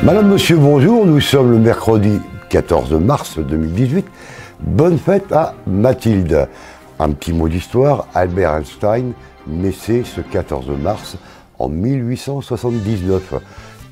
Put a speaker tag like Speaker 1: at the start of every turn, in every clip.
Speaker 1: Madame, monsieur, bonjour, nous sommes le mercredi 14 mars 2018. Bonne fête à Mathilde. Un petit mot d'histoire, Albert Einstein naissait ce 14 mars en 1879.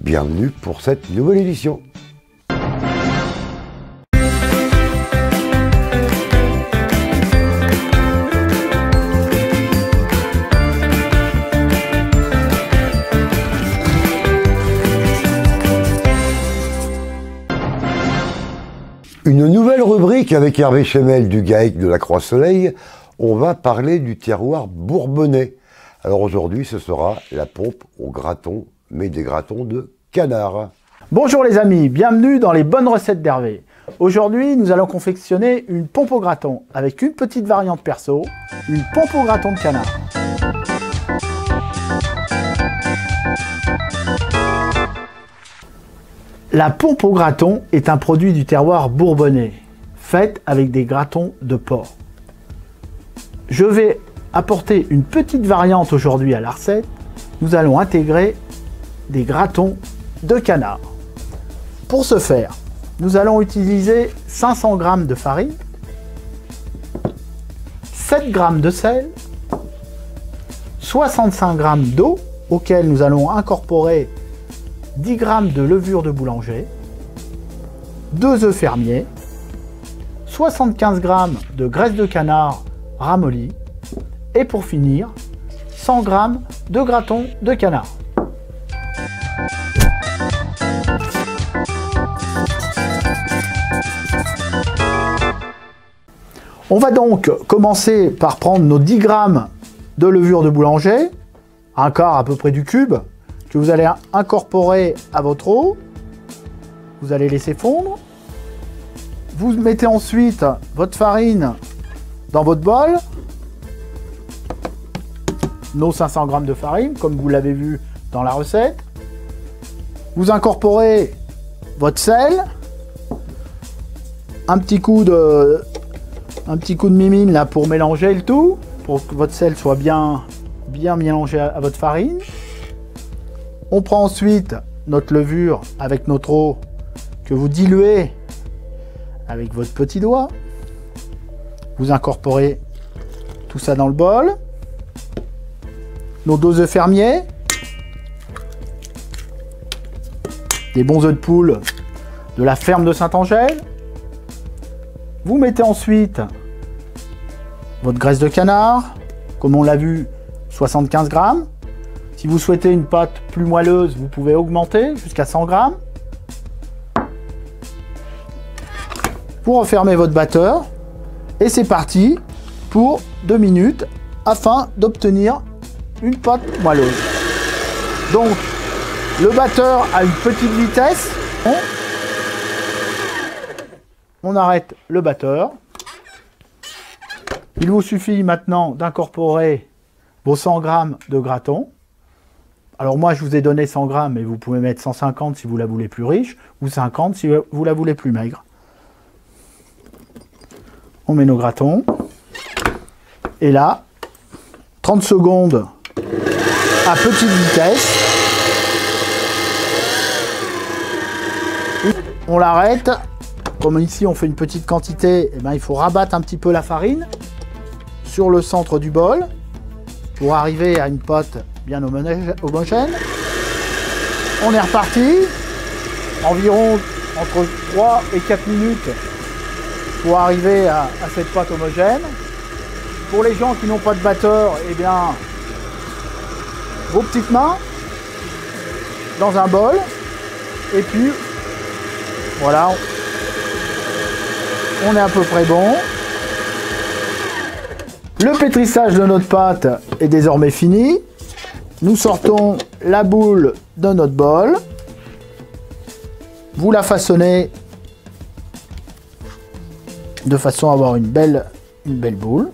Speaker 1: Bienvenue pour cette nouvelle édition. Une nouvelle rubrique avec Hervé Chemel du GAEC de la Croix-Soleil. On va parler du terroir bourbonnais. Alors aujourd'hui, ce sera la pompe au graton, mais des gratons de canard.
Speaker 2: Bonjour les amis, bienvenue dans les bonnes recettes d'Hervé. Aujourd'hui, nous allons confectionner une pompe au graton avec une petite variante perso, une pompe au graton de canard. La pompe au graton est un produit du terroir bourbonnais, faite avec des gratons de porc. Je vais apporter une petite variante aujourd'hui à la recette. Nous allons intégrer des gratons de canard. Pour ce faire, nous allons utiliser 500 g de farine, 7 g de sel, 65 g d'eau auquel nous allons incorporer 10 g de levure de boulanger, 2 œufs fermiers, 75 g de graisse de canard ramollie et pour finir 100 g de gratons de canard. On va donc commencer par prendre nos 10 g de levure de boulanger, un quart à peu près du cube, que vous allez incorporer à votre eau. Vous allez laisser fondre. Vous mettez ensuite votre farine dans votre bol. Nos 500 g de farine, comme vous l'avez vu dans la recette. Vous incorporez votre sel. Un petit coup de mimine là pour mélanger le tout, pour que votre sel soit bien mélangé à votre farine. On prend ensuite notre levure avec notre eau que vous diluez avec votre petit doigt. Vous incorporez tout ça dans le bol. Nos 2 œufs fermiers. Des bons œufs de poule de la ferme de Saint-Angèle. Vous mettez ensuite votre graisse de canard, comme on l'a vu, 75 g. Si vous souhaitez une pâte plus moelleuse, vous pouvez augmenter jusqu'à 100 g. Vous refermez votre batteur et c'est parti pour 2 minutes afin d'obtenir une pâte moelleuse. Donc, le batteur a une petite vitesse. On arrête le batteur. Il vous suffit maintenant d'incorporer vos 100 g de graton. Alors moi, je vous ai donné 100 g, mais vous pouvez mettre 150 si vous la voulez plus riche, ou 50 si vous la voulez plus maigre. On met nos gratons. Et là, 30 secondes à petite vitesse. On l'arrête. Comme ici, on fait une petite quantité, eh bien, il faut rabattre un petit peu la farine sur le centre du bol pour arriver à une pâte bien homogène. On est reparti, environ entre 3 et 4 minutes pour arriver à cette pâte homogène. Pour les gens qui n'ont pas de batteur, eh bien, vos petites mains dans un bol, et puis voilà, on est à peu près bon. Le pétrissage de notre pâte est désormais fini. Nous sortons la boule de notre bol. Vous la façonnez de façon à avoir une belle boule.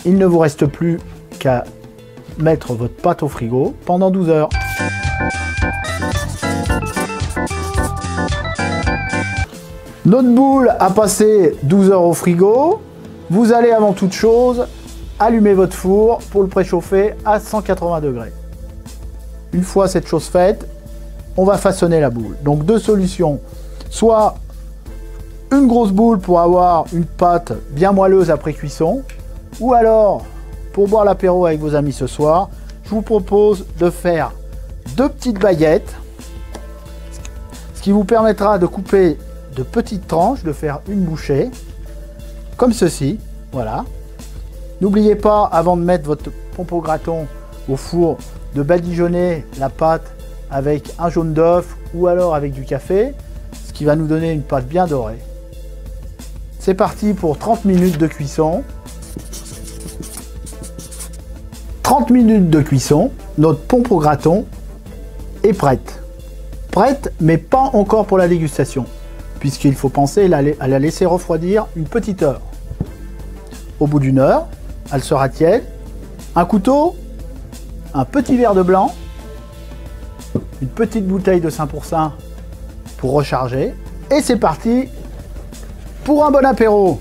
Speaker 2: Il ne vous reste plus qu'à mettre votre pâte au frigo pendant 12 heures. Notre boule a passé 12 heures au frigo. Vous allez avant toute chose allumer votre four pour le préchauffer à 180 degrés. Une fois cette chose faite, on va façonner la boule. Donc deux solutions, soit une grosse boule pour avoir une pâte bien moelleuse après cuisson, ou alors pour boire l'apéro avec vos amis ce soir, je vous propose de faire deux petites baguettes, ce qui vous permettra de couper de petites tranches, de faire une bouchée, comme ceci, voilà. N'oubliez pas, avant de mettre votre pompe au graton au four, de badigeonner la pâte avec un jaune d'œuf ou alors avec du café, ce qui va nous donner une pâte bien dorée. C'est parti pour 30 minutes de cuisson. 30 minutes de cuisson, notre pompe au graton est prête. Prête, mais pas encore pour la dégustation, puisqu'il faut penser à la laisser refroidir une petite heure. Au bout d'une heure, elle sera tiède. Un couteau, un petit verre de blanc, une petite bouteille de 5% pour recharger. Et c'est parti pour un bon apéro.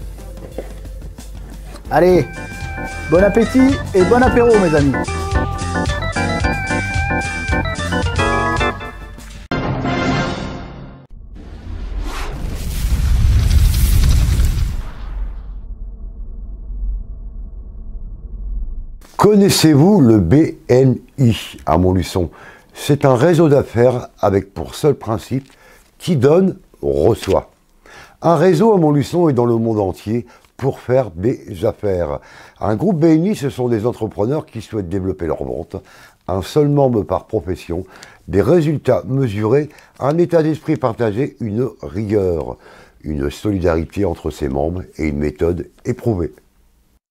Speaker 2: Allez, bon appétit et bon apéro mes amis.
Speaker 1: Connaissez-vous le BNI à Montluçon? C'est un réseau d'affaires avec pour seul principe qui donne, reçoit. Un réseau à Montluçon et dans le monde entier pour faire des affaires. Un groupe BNI, ce sont des entrepreneurs qui souhaitent développer leur vente, un seul membre par profession, des résultats mesurés, un état d'esprit partagé, une rigueur, une solidarité entre ses membres et une méthode éprouvée.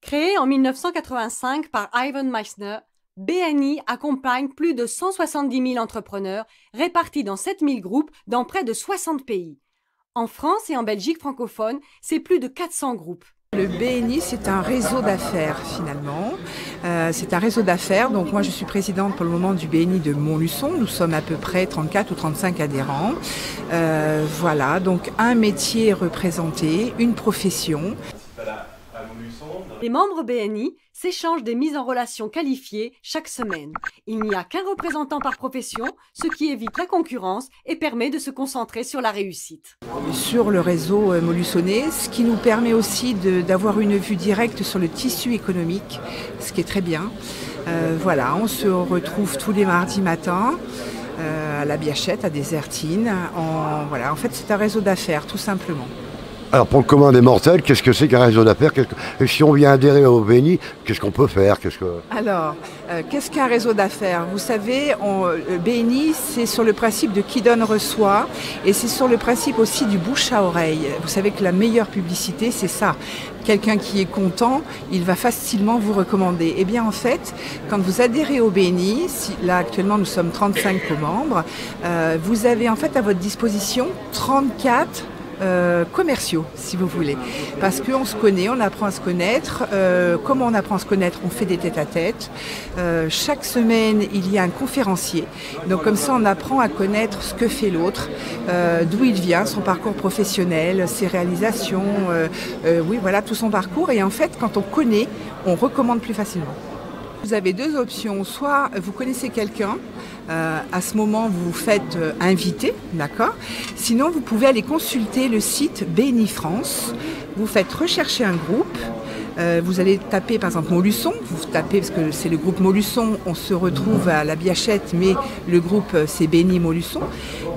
Speaker 3: Créé en 1985 par Ivan Meissner, BNI accompagne plus de 170 000 entrepreneurs répartis dans 7 000 groupes dans près de 60 pays. En France et en Belgique francophone, c'est plus de 400 groupes.
Speaker 4: Le BNI, c'est un réseau d'affaires finalement. C'est un réseau d'affaires. Donc moi, je suis présidente pour le moment du BNI de Montluçon. Nous sommes à peu près 34 ou 35 adhérents. Voilà, donc un métier représenté, une profession.
Speaker 3: Les membres BNI s'échangent des mises en relation qualifiées chaque semaine. Il n'y a qu'un représentant par profession, ce qui évite la concurrence et permet de se concentrer sur la réussite.
Speaker 4: Sur le réseau montluçonnais, ce qui nous permet aussi d'avoir une vue directe sur le tissu économique, ce qui est très bien. Voilà, on se retrouve tous les mardis matins à la Biachette, à Désertine. Voilà, en fait, c'est un réseau d'affaires, tout simplement.
Speaker 1: Alors pour le commun des mortels, qu'est-ce que c'est qu'un réseau d'affaires? Si on vient adhérer au BNI, qu'est-ce qu'on peut faire?
Speaker 4: Alors, qu'est-ce qu'un réseau d'affaires? Vous savez, BNI, c'est sur le principe de qui donne reçoit, et c'est sur le principe aussi du bouche à oreille. Vous savez que la meilleure publicité, c'est ça. Quelqu'un qui est content, il va facilement vous recommander. Eh bien en fait, quand vous adhérez au BNI, là actuellement nous sommes 35 co-membres, vous avez en fait à votre disposition 34 commerciaux, si vous voulez. Parce qu'on se connaît, on apprend à se connaître. Comment on apprend à se connaître? On fait des tête-à-tête. Chaque semaine, il y a un conférencier. Donc comme ça, on apprend à connaître ce que fait l'autre, d'où il vient, son parcours professionnel, ses réalisations, oui, voilà, tout son parcours. Et en fait, quand on connaît, on recommande plus facilement. Vous avez deux options. Soit vous connaissez quelqu'un, à ce moment vous vous faites inviter, d'accord. Sinon vous pouvez aller consulter le site BNI France, vous faites rechercher un groupe, vous allez taper par exemple Montluçon, vous tapez parce que c'est le groupe Montluçon, on se retrouve à la Biachette mais le groupe c'est BNI Montluçon.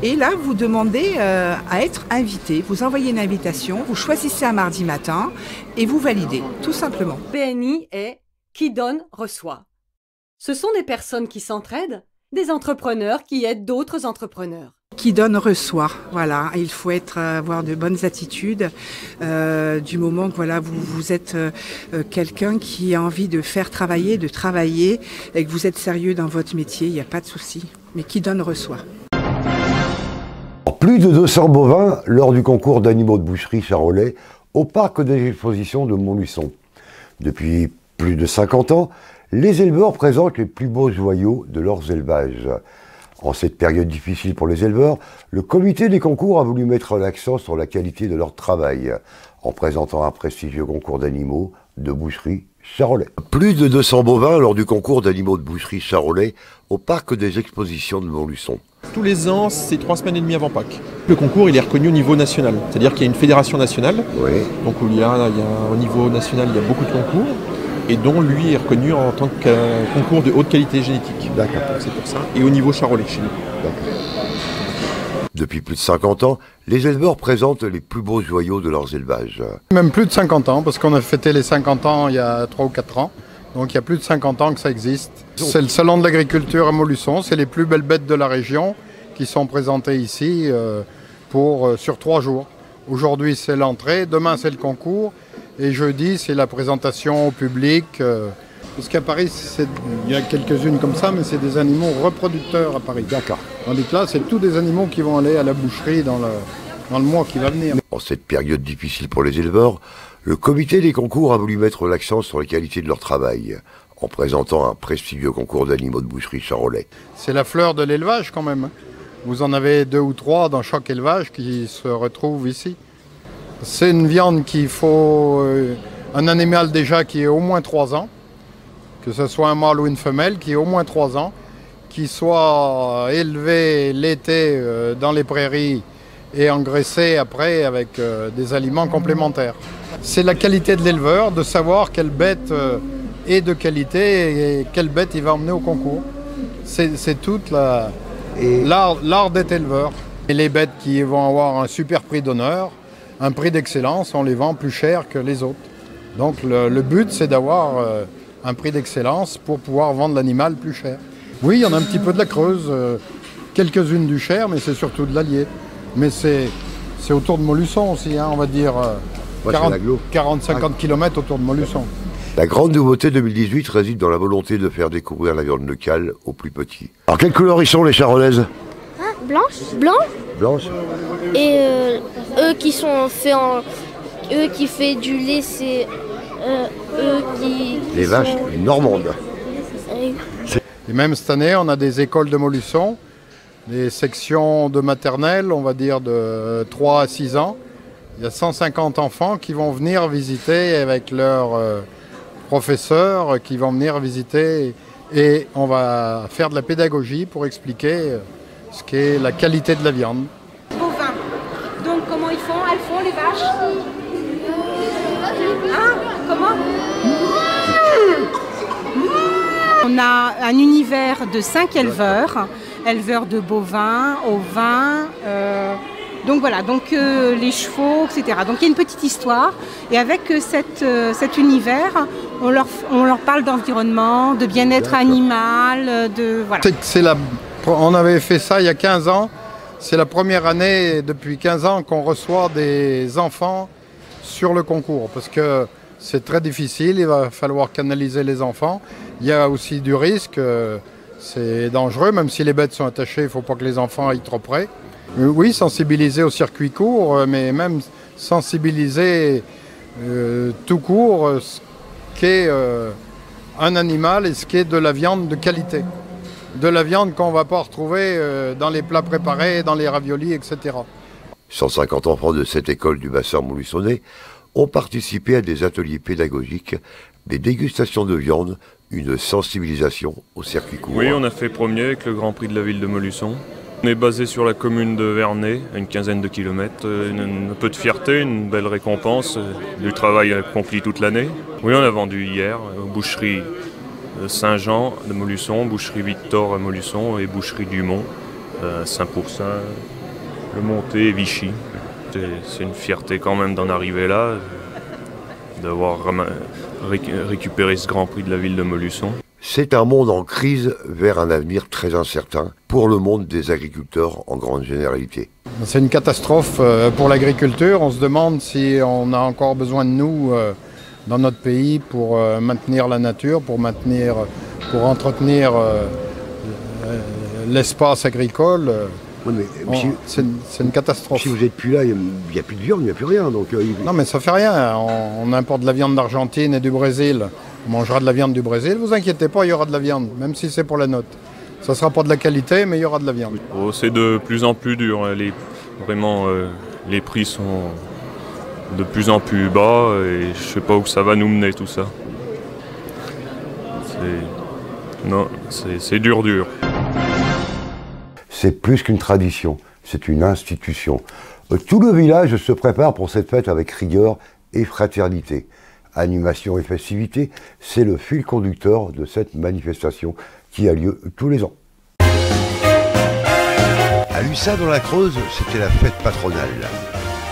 Speaker 4: Et là vous demandez à être invité, vous envoyez une invitation, vous choisissez un mardi matin et vous validez, tout simplement.
Speaker 3: BNI est qui donne, reçoit. Ce sont des personnes qui s'entraident, des entrepreneurs qui aident d'autres entrepreneurs.
Speaker 4: Qui donne, reçoit. Voilà, il faut avoir de bonnes attitudes. Du moment que voilà, vous êtes quelqu'un qui a envie de faire travailler, de travailler, et que vous êtes sérieux dans votre métier, il n'y a pas de souci. Mais qui donne, reçoit.
Speaker 1: Plus de 200 bovins lors du concours d'animaux de boucherie charolais au parc des expositions de Montluçon. Depuis plus de 50 ans, les éleveurs présentent les plus beaux joyaux de leurs élevages. En cette période difficile pour les éleveurs, le comité des concours a voulu mettre l'accent sur la qualité de leur travail, en présentant un prestigieux concours d'animaux de boucherie charolais. Plus de 200 bovins lors du concours d'animaux de boucherie charolais au parc des expositions de Montluçon.
Speaker 5: tous les ans, c'est 3 semaines et demie avant Pâques. Le concours, il est reconnu au niveau national. C'est-à-dire qu'il y a une fédération nationale, donc où il y a au niveau national, il y a beaucoup de concours, et dont lui est reconnu en tant que concours de haute qualité génétique.
Speaker 1: D'accord.
Speaker 5: C'est pour ça. Et au niveau charolais chez nous.
Speaker 1: D'accord. Depuis plus de 50 ans, les éleveurs présentent les plus beaux joyaux de leurs élevages.
Speaker 6: Même plus de 50 ans, parce qu'on a fêté les 50 ans il y a 3 ou 4 ans. Donc il y a plus de 50 ans que ça existe. C'est le salon de l'agriculture à Montluçon. C'est les plus belles bêtes de la région qui sont présentées ici sur 3 jours. Aujourd'hui c'est l'entrée, demain c'est le concours et jeudi c'est la présentation au public. Parce qu'à Paris, il y a quelques-unes comme ça, mais c'est des animaux reproducteurs à Paris.
Speaker 1: D'accord.
Speaker 6: Tandis que là, c'est tous des animaux qui vont aller à la boucherie dans le mois qui va venir.
Speaker 1: En cette période difficile pour les éleveurs, le comité des concours a voulu mettre l'accent sur la qualité de leur travail, en présentant un prestigieux concours d'animaux de boucherie charolais.
Speaker 6: C'est la fleur de l'élevage quand même. Vous en avez 2 ou 3 dans chaque élevage qui se retrouvent ici. C'est une viande qu'il faut... un animal déjà qui est au moins 3 ans, que ce soit un mâle ou une femelle, qui ait au moins 3 ans, qui soit élevé l'été dans les prairies et engraissé après avec des aliments complémentaires. C'est la qualité de l'éleveur de savoir quelle bête est de qualité et quelle bête il va emmener au concours. C'est toute l'art d'être éleveur. Et les bêtes qui vont avoir un super prix d'honneur, un prix d'excellence, on les vend plus cher que les autres. Donc le but c'est d'avoir un prix d'excellence pour pouvoir vendre l'animal plus cher. Oui, il y en a un petit peu de la Creuse, quelques-unes du Cher, mais c'est surtout de l'Allier. Mais c'est autour de Montluçon aussi, hein, on va dire 40-50 km autour de Montluçon.
Speaker 1: La grande nouveauté 2018 réside dans la volonté de faire découvrir la viande locale aux plus petits. Alors quelle couleur ils sont les charolaises?
Speaker 7: Blanche. Et eux qui fait du lait, c'est
Speaker 1: les vaches normandes.
Speaker 6: Et même cette année, on a des écoles de Montluçon, des sections de maternelle, on va dire de 3 à 6 ans. Il y a 150 enfants qui vont venir visiter avec leurs professeurs, qui vont venir visiter et on va faire de la pédagogie pour expliquer ce qu'est la qualité de la viande.
Speaker 3: Bovin. Donc comment ils font? Elles font les vaches? Hein? Comment? On a un univers de 5 éleveurs de bovins, ovins, donc voilà, les chevaux, etc. Donc il y a une petite histoire et avec cet univers, on leur parle d'environnement, de bien-être animal, de voilà.
Speaker 6: On avait fait ça il y a 15 ans, c'est la première année depuis 15 ans qu'on reçoit des enfants sur le concours parce que c'est très difficile, il va falloir canaliser les enfants. Il y a aussi du risque, c'est dangereux, même si les bêtes sont attachées, il ne faut pas que les enfants aillent trop près. Oui, sensibiliser au circuit court, mais même sensibiliser tout court ce qu'est un animal et ce qu'est de la viande de qualité. De la viande qu'on ne va pas retrouver dans les plats préparés, dans les raviolis, etc.
Speaker 1: 150 enfants de cette école du bassin montluçonnais ont participé à des ateliers pédagogiques, des dégustations de viande, une sensibilisation au circuit court.
Speaker 8: Oui, on a fait premier avec le Grand Prix de la ville de Montluçon. On est basé sur la commune de Vernay, à une quinzaine de kilomètres. Un peu de fierté, une belle récompense, du travail accompli toute l'année. Oui, on a vendu hier aux boucheries Saint-Jean de Montluçon, boucherie Victor à Montluçon et boucherie Dumont, Saint-Pourçain, Le Monté et Vichy. C'est une fierté quand même d'en arriver là, d'avoir récupéré ce Grand Prix de la ville de Montluçon.
Speaker 1: C'est un monde en crise vers un avenir très incertain pour le monde des agriculteurs en grande généralité.
Speaker 6: C'est une catastrophe pour l'agriculture. On se demande si on a encore besoin de nous dans notre pays pour maintenir la nature, pour entretenir l'espace agricole.
Speaker 1: Oui,
Speaker 6: c'est une catastrophe.
Speaker 1: Si vous n'êtes plus là, il n'y a plus de viande, il n'y a plus rien. Donc,
Speaker 6: non mais ça fait rien, on importe de la viande d'Argentine et du Brésil. On mangera de la viande du Brésil, vous inquiétez pas, il y aura de la viande, même si c'est pour la note. Ça ne sera pas de la qualité, mais il y aura de la viande.
Speaker 8: Oh, c'est de plus en plus dur, les prix sont de plus en plus bas et je ne sais pas où ça va nous mener tout ça. C'est dur.
Speaker 1: c'est plus qu'une tradition, c'est une institution. Tout le village se prépare pour cette fête avec rigueur et fraternité. Animation et festivités, c'est le fil conducteur de cette manifestation qui a lieu tous les ans.
Speaker 9: À Lussat, dans la Creuse, c'était la fête patronale.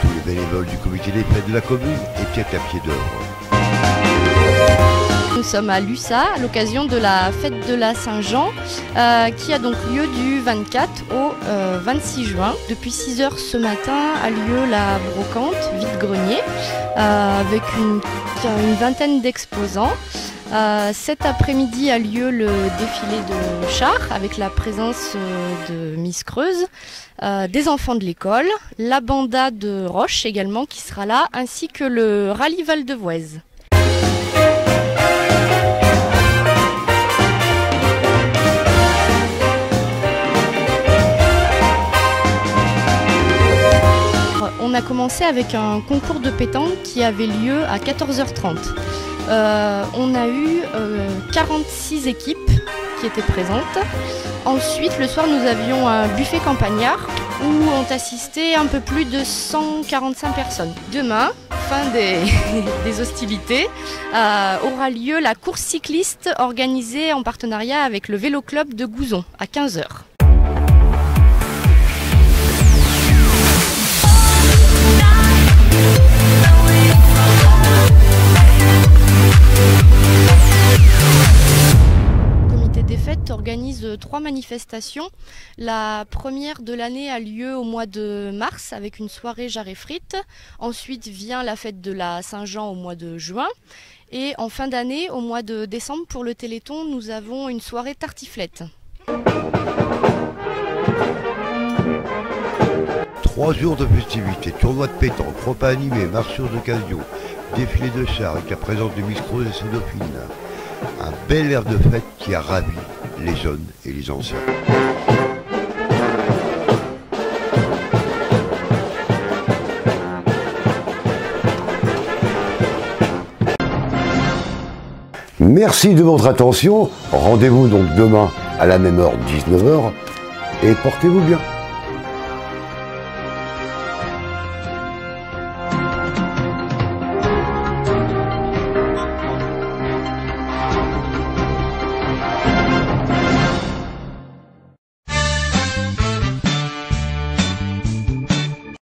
Speaker 9: Tous les bénévoles du comité des fêtes de la commune étaient à pied d'œuvre.
Speaker 10: Nous sommes à Lussat à l'occasion de la fête de la Saint-Jean qui a donc lieu du 24 au 26 juin. Depuis 6 h ce matin a lieu la brocante vide-grenier avec une vingtaine d'exposants. Cet après-midi a lieu le défilé de chars avec la présence de Miss Creuse, des enfants de l'école, la banda de Roche également qui sera là, ainsi que le rallye Val de Voueize. On a commencé avec un concours de pétanque qui avait lieu à 14 h 30. On a eu 46 équipes qui étaient présentes. Ensuite, le soir, nous avions un buffet campagnard où ont assisté un peu plus de 145 personnes. Demain, fin des hostilités, aura lieu la course cycliste organisée en partenariat avec le Vélo Club de Gouzon à 15 h. Le comité des fêtes organise 3 manifestations. La première de l'année a lieu au mois de mars avec une soirée jarre et frites. Ensuite vient la fête de la Saint-Jean au mois de juin. Et en fin d'année, au mois de décembre, pour le Téléthon, nous avons une soirée tartiflette.
Speaker 9: 3 jours de festivités, tournois de pétanque, repas animés, marches d'occasion, défilé de chars avec la présence de Miss Creuse et ses dauphines. Un bel air de fête qui a ravi les jeunes et les anciens.
Speaker 1: Merci de votre attention. Rendez-vous donc demain à la même heure, 19 h, et portez-vous bien.